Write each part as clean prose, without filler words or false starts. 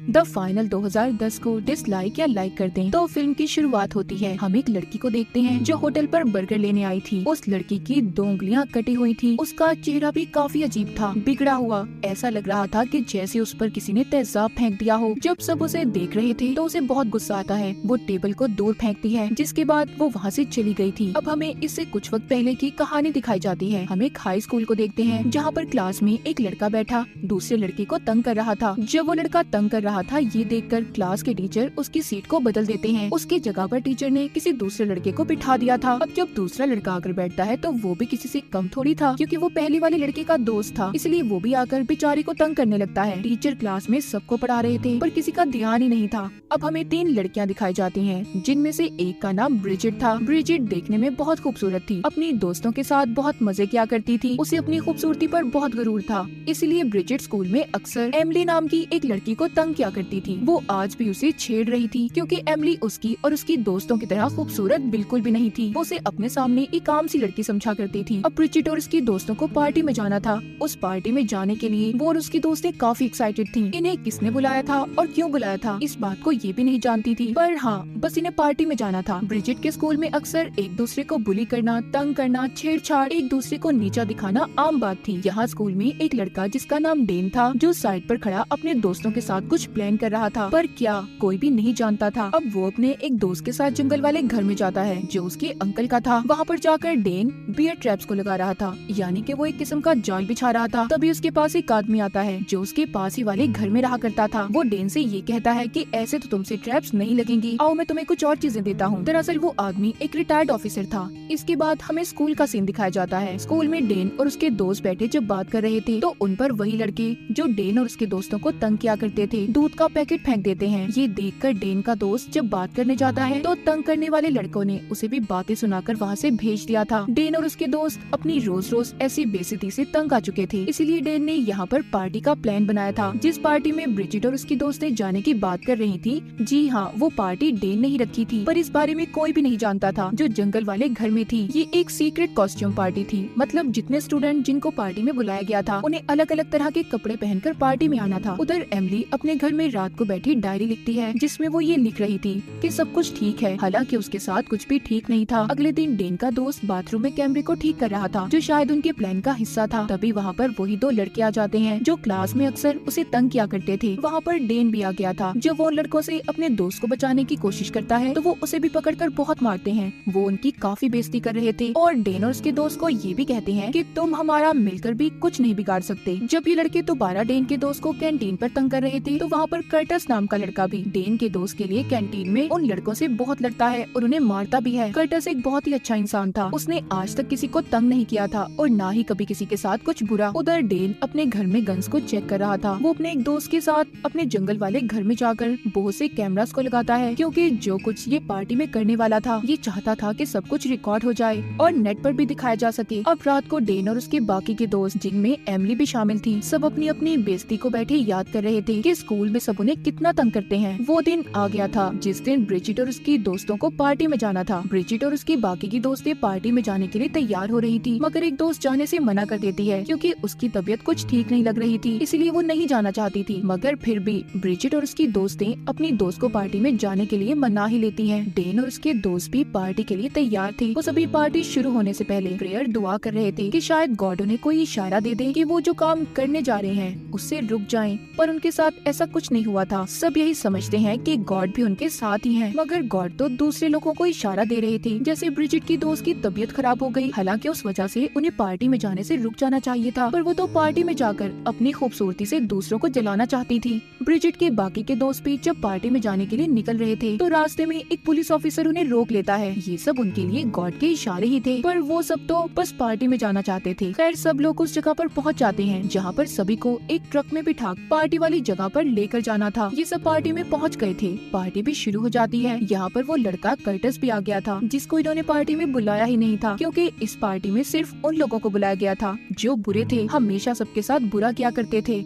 The final 2010 को dislike या like कर दें। तो फिल्म की शुरुआत होती है। हम एक लड़की को देखते हैं जो होटल पर बर्गर लेने आई थी। उस लड़की की 2 उंगलियां कटी हुई थी। उसका चेहरा भी काफी अजीब था, बिगड़ा हुआ। ऐसा लग रहा था कि जैसे उस पर किसी ने तेजाब फेंक दिया हो। जब सब उसे देख रहे थे तो उसे बहुत गुस्सा आता है। वो टेबल को दूर फेंकती है, जिसके बाद वो वहाँ से चली गई थी। अब हमें इससे कुछ वक्त पहले की कहानी दिखाई जाती है। हम एक हाई स्कूल को देखते हैं, जहाँ पर क्लास में एक लड़का बैठा दूसरे लड़के को तंग कर रहा था। जब वो लड़का तंग कर रहा था, ये देखकर क्लास के टीचर उसकी सीट को बदल देते हैं। उसकी जगह पर टीचर ने किसी दूसरे लड़के को बिठा दिया था। अब जब दूसरा लड़का आकर बैठता है तो वो भी किसी से कम थोड़ी था, क्योंकि वो पहले वाले लड़के का दोस्त था। इसलिए वो भी आकर बेचारे को तंग करने लगता है। टीचर क्लास में सबको पढ़ा रहे थे, पर किसी का ध्यान ही नहीं था। अब हमें 3 लड़कियां दिखाई जाती हैं, जिनमें से एक का नाम ब्रिजिट था। ब्रिजिट देखने में बहुत खूबसूरत थी, अपनी दोस्तों के साथ बहुत मजे किया करती थी। उसे अपनी खूबसूरती पर बहुत गुरूर था, इसलिए ब्रिजिट स्कूल में अक्सर एमिली नाम की एक लड़की को तंग किया करती थी। वो आज भी उसे छेड़ रही थी, क्योंकि एमिली उसकी और उसकी दोस्तों की तरह खूबसूरत बिल्कुल भी नहीं थी। वो उसे अपने सामने एक आम सी लड़की समझा करती थी। अब ब्रिजिट और उसकी दोस्तों को पार्टी में जाना था। उस पार्टी में जाने के लिए वो और उसकी दोस्तें काफी एक्साइटेड थी। इन्हें किसने बुलाया था और क्यों बुलाया था, इस बात को ये भी नहीं जानती थी, पर हाँ, बस इन्हें पार्टी में जाना था। ब्रिजिट के स्कूल में अक्सर एक दूसरे को बुली करना, तंग करना, छेड़छाड़, एक दूसरे को नीचा दिखाना आम बात थी। यहाँ स्कूल में एक लड़का जिसका नाम डेन था, जो साइड पर खड़ा अपने दोस्तों के साथ कुछ प्लान कर रहा था, पर क्या कोई भी नहीं जानता था। अब वो अपने एक दोस्त के साथ जंगल वाले घर में जाता है, जो उसके अंकल का था। वहाँ पर जाकर डेन बियर ट्रैप्स को लगा रहा था, यानी कि वो एक किस्म का जाल बिछा रहा था। तभी उसके पास एक आदमी आता है, जो उसके पास ही वाले घर में रहा करता था। वो डेन से ये कहता है कि ऐसे तो तुमसे ट्रैप्स नहीं लगेंगी, आओ मैं तुम्हें कुछ और चीजें देता हूँ। दरअसल वो आदमी एक रिटायर्ड ऑफिसर था। इसके बाद हमें स्कूल का सीन दिखाया जाता है। स्कूल में डेन और उसके दोस्त बैठे जब बात कर रहे थे, तो उन पर वही लड़के जो डेन और उसके दोस्तों को तंग किया करते थे दूध का पैकेट फेंक देते हैं। ये देखकर डेन का दोस्त जब बात करने जाता है, तो तंग करने वाले लड़कों ने उसे भी बातें सुनाकर वहाँ से भेज दिया था। डेन और उसके दोस्त अपनी रोज रोज ऐसी बेइज्जती से तंग आ चुके थे, इसलिए डेन ने यहाँ पर पार्टी का प्लान बनाया था, जिस पार्टी में ब्रिजिट और उसकी दोस्तें जाने की बात कर रही थी। जी हाँ, वो पार्टी डेन ने ही रखी थी, पर इस बारे में कोई भी नहीं जानता था, जो जंगल वाले घर में थी। ये एक सीक्रेट कॉस्ट्यूम पार्टी थी, मतलब जितने स्टूडेंट जिनको पार्टी में बुलाया गया था, उन्हें अलग अलग तरह के कपड़े पहनकर पार्टी में आना था। उधर एमिली अपने घर में रात को बैठी डायरी लिखती है, जिसमें वो ये लिख रही थी कि सब कुछ ठीक है, हालांकि उसके साथ कुछ भी ठीक नहीं था। अगले दिन डेन का दोस्त बाथरूम में कैमरे को ठीक कर रहा था, जो शायद उनके प्लान का हिस्सा था। तभी वहाँ पर वही 2 लड़के आ जाते हैं, जो क्लास में अक्सर उसे तंग किया करते थे। वहाँ पर डेन भी आ गया था। जब वो लड़कों से अपने दोस्त को बचाने की कोशिश करता है, तो वो उसे भी पकड़कर बहुत मारते हैं। वो उनकी काफी बेइज्जती कर रहे थे, और डेन और उसके दोस्त को ये भी कहते हैं कि तुम हमारा मिलकर भी कुछ नहीं बिगाड़ सकते। जब ये लड़के दोबारा डेन के दोस्त को कैंटीन पर तंग कर रहे थे, तो वहाँ पर कर्टस नाम का लड़का भी डेन के दोस्त के लिए कैंटीन में उन लड़कों से बहुत लड़ता है और उन्हें मारता भी है। कर्टस एक बहुत ही अच्छा इंसान था, उसने आज तक किसी को तंग नहीं किया था और ना ही कभी किसी के साथ कुछ बुरा। उधर डेन अपने घर में गन्स को चेक कर रहा था। वो अपने एक दोस्त के साथ अपने जंगल वाले घर में जाकर बहुत से कैमरास को लगाता है, क्योंकि जो कुछ ये पार्टी में करने वाला था, ये चाहता था कि सब कुछ रिकॉर्ड हो जाए और नेट पर भी दिखाया जा सके। अब रात को डेन और उसके बाकी के दोस्त, जिनमें एमिली भी शामिल थी, सब अपनी अपनी बेइज्जती को बैठे याद कर रहे थे कि स्कूल में सब उन्हें कितना तंग करते हैं। वो दिन आ गया था जिस दिन ब्रिजिट और उसकी दोस्तों को पार्टी में जाना था। ब्रिजिट और उसकी बाकी की दोस्तें पार्टी में जाने के लिए तैयार हो रही थी, मगर एक दोस्त जाने से मना कर देती है, क्योंकि उसकी तबीयत कुछ ठीक नहीं लग रही थी, इसलिए वो नहीं जाना चाहती थी। मगर फिर भी ब्रिजिट और उसकी दोस्तें अपनी दोस्त को पार्टी में जाने के लिए मना ही लेती हैं। डेन और उसके दोस्त भी पार्टी के लिए तैयार थे। वो सभी पार्टी शुरू होने से पहले प्रेयर दुआ कर रहे थे कि शायद गॉड उन्हें कोई इशारा दे दे कि वो जो काम करने जा रहे हैं उससे रुक जाएं, पर उनके साथ ऐसा कुछ नहीं हुआ था। सब यही समझते हैं कि गॉड भी उनके साथ ही है, मगर गॉड तो दूसरे लोगों को इशारा दे रहे थे। जैसे ब्रिजिट की दोस्त की तबीयत खराब हो गई, हालांकि उस वजह से उन्हें पार्टी में जाने से रुक जाना चाहिए था, पर वो तो पार्टी में जाकर अपनी खूबसूरती से दूसरों को जलाना चाहती थी। ब्रिजिट के बाकी के दोस्त भी जब पार्टी में जाने के लिए निकल रहे थे, तो रास्ते में एक पुलिस ऑफिसर उन्हें रोक लेता है। ये सब उनके लिए गॉड के इशारे ही थे, पर वो सब तो बस पार्टी में जाना चाहते थे। खैर, सब लोग उस जगह पर पहुंच जाते हैं, जहाँ पर सभी को एक ट्रक में बिठा पार्टी वाली जगह पर लेकर जाना था। ये सब पार्टी में पहुँच गए थे। पार्टी भी शुरू हो जाती है। यहाँ पर वो लड़का कर्टस भी आ गया था, जिसको इन्होंने पार्टी में बुलाया ही नहीं था, क्योंकि इस पार्टी में सिर्फ उन लोगों को बुलाया गया था जो बुरे थे, हमेशा सबके साथ बुरा किया करते थे।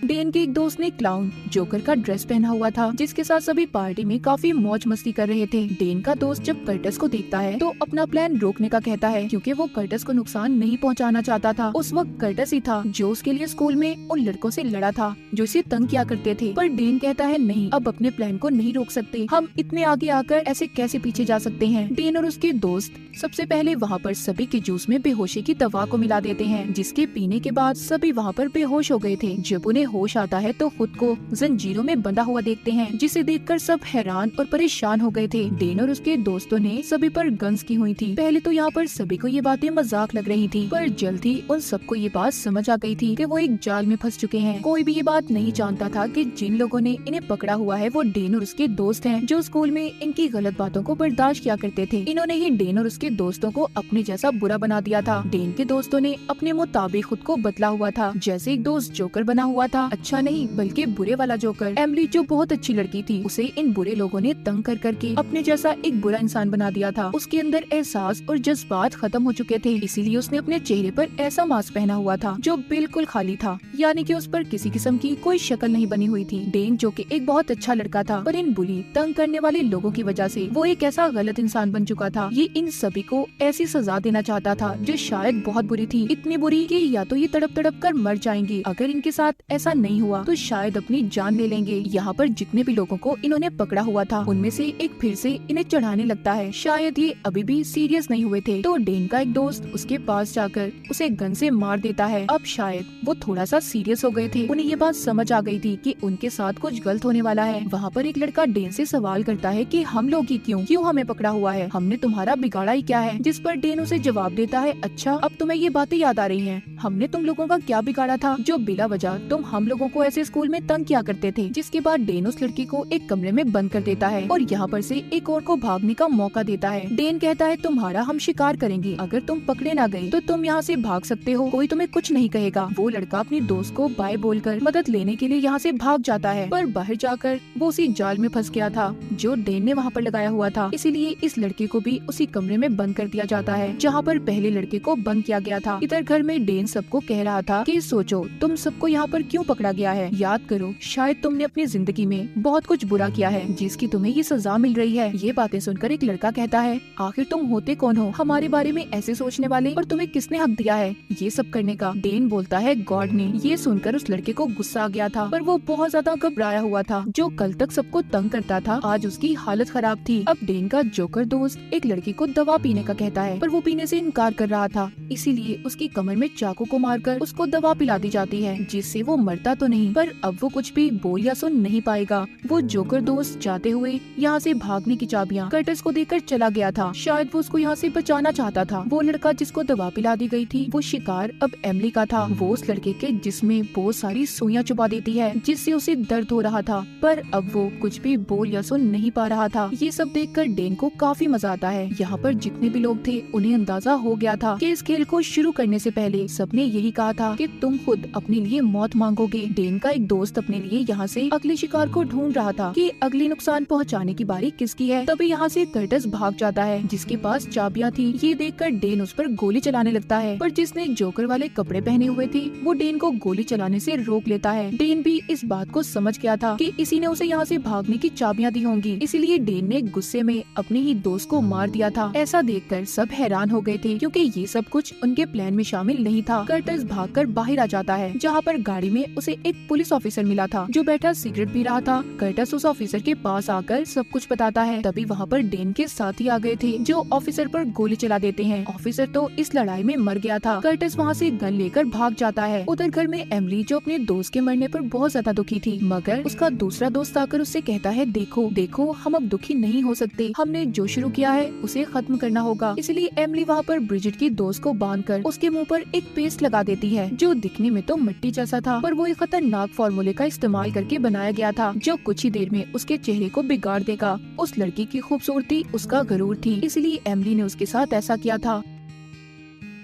डेन के एक दोस्त ने क्लाउन जोकर का ड्रेस पहना हुआ था, जिसके साथ सभी पार्टी में काफी मौज मस्ती कर रहे थे। डेन का दोस्त जब कर्टस को देखता है तो अपना प्लान रोकने का कहता है, क्योंकि वो कर्टस को नुकसान नहीं पहुंचाना चाहता था। उस वक्त कर्टस ही था जो उसके लिए स्कूल में उन लड़कों से लड़ा था जो इसे तंग किया करते थे। पर डेन कहता है नहीं, अब अपने प्लान को नहीं रोक सकते, हम इतने आगे आकर ऐसे कैसे पीछे जा सकते हैं। डेन और उसके दोस्त सबसे पहले वहाँ पर सभी के जूस में बेहोशी की दवा को मिला देते हैं, जिसके पीने के बाद सभी वहाँ पर बेहोश हो गए थे। जब उन्हें होश आता है तो खुद को जंजीरों में बंधा हुआ देखते हैं, जिसे देखकर सब हैरान और परेशान हो गए थे। डेन और उसके दोस्तों ने सभी पर गन्स की हुई थी। पहले तो यहाँ पर सभी को ये बातें मजाक लग रही थी, पर जल्द ही उन सबको ये बात समझ आ गई थी कि वो एक जाल में फंस चुके हैं। कोई भी ये बात नहीं जानता था कि जिन लोगों ने इन्हें पकड़ा हुआ है वो डेन और उसके दोस्त हैं, जो स्कूल में इनकी गलत बातों को बर्दाश्त किया करते थे। इन्होंने ही डेन और उसके दोस्तों को अपने जैसा बुरा बना दिया था। डेन के दोस्तों ने अपने मुताबिक खुद को बदला हुआ था, जैसे एक दोस्त जोकर बना हुआ था, अच्छा नहीं बल्कि बुरे वाला जोकर। एमिली जो बहुत अच्छी लड़की थी, उसे इन बुरे लोगों ने तंग कर करके अपने जैसा एक बुरा इंसान बना दिया था। उसके अंदर एहसास और जज्बात खत्म हो चुके थे, इसीलिए उसने अपने चेहरे पर ऐसा मास्क पहना हुआ था जो बिल्कुल खाली था, यानी कि उस पर किसी किस्म की कोई शक्ल नहीं बनी हुई थी। डेन जो कि एक बहुत अच्छा लड़का था, पर इन बुली तंग करने वाले लोगों की वजह से वो एक ऐसा गलत इंसान बन चुका था। ये इन सभी को ऐसी सजा देना चाहता था जो शायद बहुत बुरी थी, इतनी बुरी कि या तो ये तड़प तड़प कर मर जाएंगे, अगर इनके साथ ऐसा नहीं हुआ तो शायद अपनी जान ले लेंगे। यहाँ पर जितने भी लोगों को इन्होंने पकड़ा हुआ था उनमें से एक फिर से इन्हें चढ़ाने लगता है, शायद ये अभी भी सीरियस नहीं हुए थे। तो डेन का एक दोस्त उसके पास जाकर उसे गन से मार देता है। अब शायद वो थोड़ा सा सीरियस हो गए थे, उन्हें ये बात समझ आ गई थी कि उनके साथ कुछ गलत होने वाला है। वहाँ पर एक लड़का डेन से सवाल करता है कि हम लोग ही क्यों हमें पकड़ा हुआ है, हमने तुम्हारा बिगाड़ा ही क्या है। जिस पर डेन उसे जवाब देता है, अच्छा अब तुम्हें ये बातें याद आ रही हैं, हमने तुम लोगों का क्या बिगाड़ा था जो बिला वजह तुम हम लोगों को ऐसे स्कूल में तंग किया करते थे। जिसके बाद डेन उस लड़की को एक कमरे में बंद कर देता है और यहाँ पर से एक और को भागने का मौका देता है। डेन कहता है तुम्हारा हम शिकार करेंगे, अगर तुम पकड़े ना गए तो तुम यहाँ से भाग सकते हो, कोई तुम्हें कुछ नहीं कहेगा। वो लड़का अपने दोस्त को बाय बोलकर मदद लेने के लिए यहाँ से भाग जाता है, पर बाहर जाकर वो उसी जाल में फंस गया था जो डेन ने वहाँ पर लगाया हुआ था। इसीलिए इस लड़के को भी उसी कमरे में बंद कर दिया जाता है जहाँ पर पहले लड़के को बंद किया गया था। इधर घर में डेन सबको कह रहा था कि सोचो तुम सबको यहाँ पर क्यों पकड़ा गया है, याद करो शायद तुमने अपनी जिंदगी में बहुत कुछ बुरा किया है जिसकी तुम्हें ये सजा मिल रही है। ये बातें सुनकर एक लड़का कहता है, आखिर तुम होते कौन हो हमारे बारे में ऐसे सोचने वाले, और तुम्हें किसने हक दिया है ये सब करने का। डेन बोलता है गॉड ने। ये सुनकर उस लड़के को गुस्सा आ गया था, पर वो बहुत ज्यादा घबराया हुआ था। जो कल तक सबको तंग करता था आज उसकी हालत खराब थी। अब डेन का जोकर दोस्त एक लड़की को दवा पीने का कहता है, पर वो पीने से इनकार कर रहा था, इसीलिए उसकी कमर में चाकू को मारकर उसको दवा पिला दी जाती है, जिससे वो मरता तो नहीं पर अब वो कुछ भी बोल या सुन नहीं पाएगा। वो जोकर दोस्त जाते हुए यहाँ से भागने की चाबियाँ कर्टस को देकर चला गया था, शायद वो उसको यहाँ से बचाना चाहता था। वो लड़का जिसको दवा पिला दी गई थी वो शिकार अब एमिली का था। वो उस लड़के के जिसमें बहुत सारी सुइयां चुबा देती है जिससे उसे दर्द हो रहा था, पर अब वो कुछ भी बोल या सुन नहीं पा रहा था। ये सब देखकर डेन को काफी मजा आता है। यहाँ पर जितने भी लोग थे उन्हें अंदाजा हो गया था कि इस खेल को शुरू करने से पहले सबने यही कहा था कि तुम खुद अपने लिए मौत मांगोगे। डेन का एक दोस्त अपने लिए यहाँ से अगले शिकार को ढूंढ रहा था कि अगली नुकसान पहुँचाने की बारी किसकी है। तभी यहाँ से कर्टस भाग जाता है जिसके पास चाबियां थी। ये देखकर डेन उस पर गोली चलाने लगता है, पर जिसने जोकर वाले कपड़े पहने हुए थे वो डेन को गोली चलाने से रोक लेता है। डेन भी इस बात को समझ गया था कि इसी ने उसे यहाँ से भागने की चाबियां दी होंगी, इसीलिए डेन ने गुस्से में अपने ही दोस्त को मार दिया था। ऐसा देखकर सब हैरान हो गए थे क्योंकि ये सब कुछ उनके प्लान में शामिल नहीं था। कर्टस भागकर बाहर आ जाता है जहाँ पर गाड़ी में उसे एक पुलिस ऑफिसर मिला था जो बैठा सिगरेट पी रहा था। कर्टस उस ऑफिसर के पास आकर सब कुछ बताता है। तभी वहाँ पर डेन के साथी आ गए थे जो ऑफिसर पर गोली चला देते हैं। ऑफिसर तो इस लड़ाई में मर गया था। कर्टस वहाँ से गन लेकर भाग जाता है। उधर घर में एमिली जो अपने दोस्त के मरने पर बहुत ज्यादा दुखी थी, मगर उसका दूसरा दोस्त आकर उससे कहता है देखो देखो हम अब दुखी नहीं हो सकते, हमने जो शुरू किया है उसे खत्म करना होगा। इसलिए एमिली वहाँ पर ब्रिजिट की दोस्त को बांधकर उसके मुंह पर एक पेस्ट लगा देती है जो दिखने में तो मिट्टी जैसा था, पर वो एक खतरनाक फॉर्मूले का इस्तेमाल करके बनाया गया था जो कुछ ही देर में उसके चेहरे को बिगाड़ देगा। उस लड़की की खूबसूरती उसका गरूर थी, इसलिए एमिली ने उसके साथ ऐसा किया था।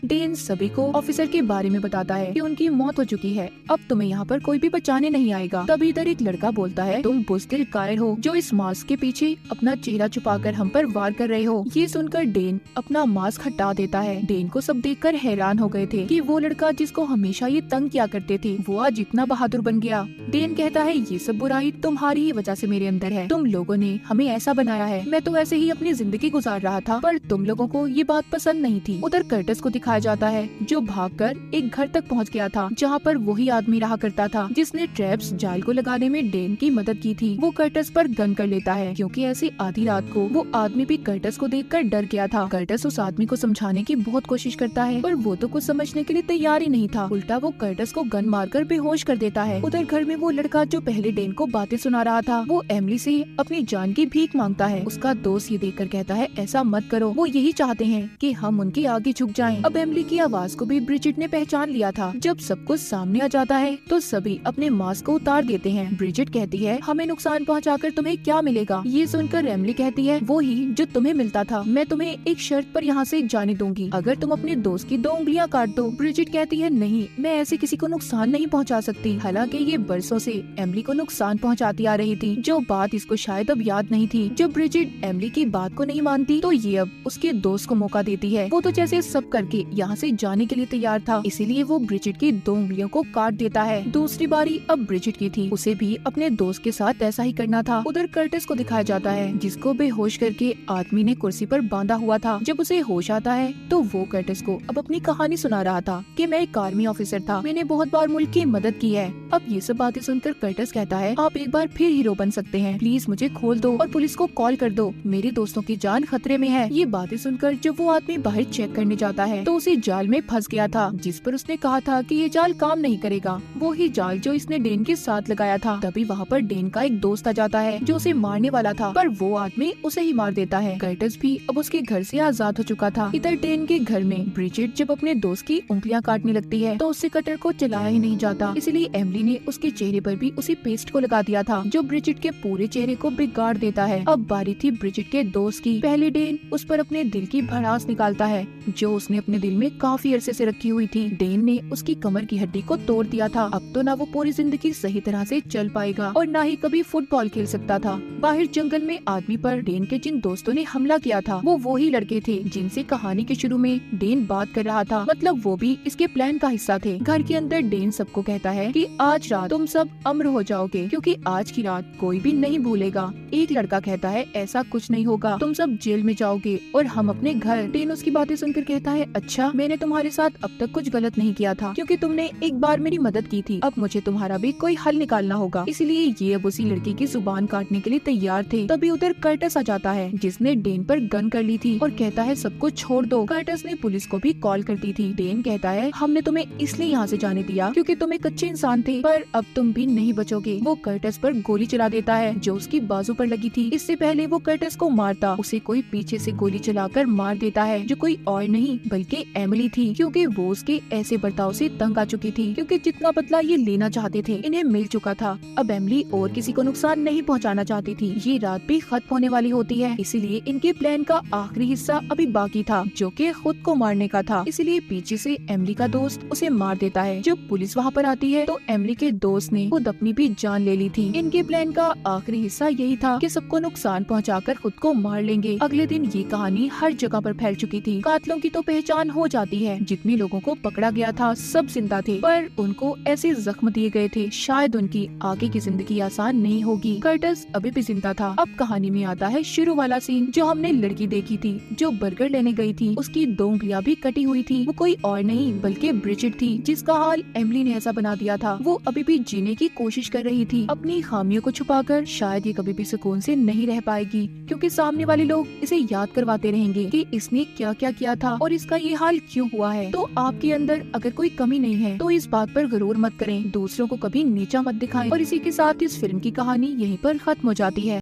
डेन सभी को ऑफिसर के बारे में बताता है कि उनकी मौत हो चुकी है, अब तुम्हें यहाँ पर कोई भी बचाने नहीं आएगा। तभी इधर एक लड़का बोलता है, तुम बुज़दिल कायर हो जो इस मास्क के पीछे अपना चेहरा छुपाकर हम पर वार कर रहे हो। ये सुनकर डेन अपना मास्क हटा देता है। डेन को सब देखकर हैरान हो गए थे कि वो लड़का जिसको हमेशा ये तंग किया करते थे वो आज इतना बहादुर बन गया। डेन कहता है, ये सब बुराई तुम्हारी ही वजह से मेरे अंदर है, तुम लोगों ने हमें ऐसा बनाया है। मैं तो ऐसे ही अपनी जिंदगी गुजार रहा था, पर तुम लोगों को ये बात पसंद नहीं थी। उधर कर्टिस को दिखाया जाता है जो भागकर एक घर तक पहुंच गया था जहां पर वही आदमी रहा करता था जिसने ट्रैप्स जाल को लगाने में डेन की मदद की थी। वो कर्टिस पर गन कर लेता है क्योंकि ऐसी आधी रात को वो आदमी भी कर्टिस को देखकर डर गया था। कर्टिस उस आदमी को समझाने की बहुत कोशिश करता है पर वो तो कुछ समझने के लिए तैयार ही नहीं था। उल्टा वो कर्टिस को गन मारकर बेहोश कर देता है। उधर घर में वो लड़का जो पहले डेन को बातें सुना रहा था वो एमिली से अपनी जान की भीख मांगता है। उसका दोस्त ये देखकर कहता है, ऐसा मत करो, वो यही चाहते हैं कि हम उनके आगे झुक जाएं। अब एमिली की आवाज को भी ब्रिजिट ने पहचान लिया था। जब सब कुछ सामने आ जाता है तो सभी अपने मास्क को उतार देते हैं। ब्रिजिट कहती है, हमें नुकसान पहुंचाकर तुम्हें क्या मिलेगा? ये सुनकर एमिली कहती है, वो ही जो तुम्हें मिलता था। मैं तुम्हें एक शर्त पर यहाँ से जाने दूंगी, अगर तुम अपने दोस्त की 2 उंगलियां काट दो। ब्रिजिट कहती है, नहीं, मैं ऐसे किसी को नुकसान नहीं पहुँचा सकती। हालांकि ये बरसों से एमिली को नुकसान पहुँचाती आ रही थी, जो बात इसको शायद अब याद नहीं थी। जब ब्रिजिट एमिली की बात को नहीं मानती तो ये अब उसके दोस्त को मौका देती है। वो तो जैसे सब करके यहाँ से जाने के लिए तैयार था, इसीलिए वो ब्रिजिट की 2 उंगलियों को काट देता है। दूसरी बारी अब ब्रिजिट की थी, उसे भी अपने दोस्त के साथ ऐसा ही करना था। उधर कर्टिस को दिखाया जाता है जिसको बेहोश करके आदमी ने कुर्सी पर बांधा हुआ था। जब उसे होश आता है तो वो कर्टिस को अब अपनी कहानी सुना रहा था कि मैं एक आर्मी ऑफिसर था, मैंने बहुत बार मुल्क की मदद की है। अब ये सब बातें सुनकर कर्टिस कहता है, आप एक बार फिर हीरो बन सकते हैं, प्लीज मुझे खोल दो और पुलिस को कॉल कर दो, मेरे दोस्तों की जान खतरे में है। ये बातें सुनकर जब वो आदमी बाहर चेक करने जाता है तो उसे जाल में फंस गया था जिस पर उसने कहा था कि ये जाल काम नहीं करेगा, वो ही जाल जो इसने डेन के साथ लगाया था। तभी वहाँ पर डेन का एक दोस्त आ जाता है जो उसे मारने वाला था, पर वो आदमी उसे ही मार देता है। कर्टिस भी अब उसके घर से आजाद हो चुका था। इधर डेन के घर में ब्रिजिट जब अपने दोस्त की उंगलियां काटने लगती है तो उससे कटर को चलाया ही नहीं जाता, इसलिए एमिली ने उसके चेहरे पर भी उसी पेस्ट को लगा दिया था जो ब्रिजिट के पूरे चेहरे को बिगाड़ देता है। अब बारी थी ब्रिजिट के दोस्त की। पहले डेन उस पर अपने दिल की भड़ास निकालता है जो उसने अपने दिल में काफी अरसे से रखी हुई थी। डेन ने उसकी कमर की हड्डी को तोड़ दिया था। अब तो ना वो पूरी जिंदगी सही तरह से चल पाएगा और ना ही कभी फुटबॉल खेल सकता था। बाहर जंगल में आदमी पर डेन के जिन दोस्तों ने हमला किया था वो ही लड़के थे जिनसे कहानी के शुरू में डेन बात कर रहा था, मतलब वो भी इसके प्लान का हिस्सा थे। घर के अंदर डेन सबको कहता है कि आज रात तुम सब अमर हो जाओगे क्योंकि आज की रात कोई भी नहीं भूलेगा। एक लड़का कहता है, ऐसा कुछ नहीं होगा, तुम सब जेल में जाओगे और हम अपने घर। डेन उसकी बातें सुनकर कहता है, अच्छा, मैंने तुम्हारे साथ अब तक कुछ गलत नहीं किया था क्योंकि तुमने एक बार मेरी मदद की थी, अब मुझे तुम्हारा भी कोई हल निकालना होगा। इसलिए ये अब उसी लड़की की जुबान काटने के लिए तैयार थे। तभी उधर कर्टिस आ जाता है जिसने डेन पर गन कर ली थी और कहता है, सब कुछ छोड़ दो। कर्टिस ने पुलिस को भी कॉल कर दी थी। डेन कहता है, हमने तुम्हें इसलिए यहाँ से जाने दिया क्योंकि तुम एक अच्छे इंसान थे, पर अब तुम भी नहीं बचोगे। वो कर्टिस पर गोली चला देता है जो उसकी बाजू पर लगी थी। इससे पहले वो कर्टिस को मारता उसे कोई पीछे से गोली चलाकर मार देता है जो कोई और नहीं बल्कि एमिली थी, क्योंकि वो उसके ऐसे बर्ताव से तंग आ चुकी थी, क्योंकि जितना बदला ये लेना चाहते थे इन्हें मिल चुका था। अब एमिली और किसी को नुकसान नहीं पहुंचाना चाहती थी। ये रात भी खत्म होने वाली होती है, इसीलिए इनके प्लान का आखिरी हिस्सा अभी बाकी था जो कि खुद को मारने का था। इसलिए पीछे से एमिली का दोस्त उसे मार देता है। जब पुलिस वहाँ पर आती है तो एमिली के दोस्त ने खुद अपनी भी जान ले ली थी। इनके प्लान का आखिरी हिस्सा यही था कि सबको नुकसान पहुंचाकर खुद को मार लेंगे। अगले दिन ये कहानी हर जगह पर फैल चुकी थी। कातिलों की तो पहचान हो जाती है। जितने लोगों को पकड़ा गया था सब जिंदा थे, पर उनको ऐसे जख्म दिए गए थे शायद उनकी आगे की जिंदगी आसान नहीं होगी। कर्टिस अभी भी जिंदा था। अब कहानी में आता है शुरू वाला सीन, जो हमने लड़की देखी थी जो बर्गर लेने गई थी, उसकी 2 उंगलियां भी कटी हुई थी। वो कोई और नहीं बल्कि ब्रिजिट थी जिसका हाल एमिली ने ऐसा बना दिया था। वो अभी भी जीने की कोशिश कर रही थी अपनी खामियों को छुपाकर। शायद ये कभी भी सुकून से नहीं रह पाएगी क्योंकि सामने वाले लोग इसे याद करवाते रहेंगे कि इसने क्या क्या किया था और इसका ये हाल क्यों हुआ है। तो आपके अंदर अगर कोई कमी नहीं है तो इस बात पर गरूर मत करें, दूसरों को कभी नीचा मत दिखाएं। और इसी के साथ इस फिल्म की कहानी यहीं पर खत्म हो जाती है।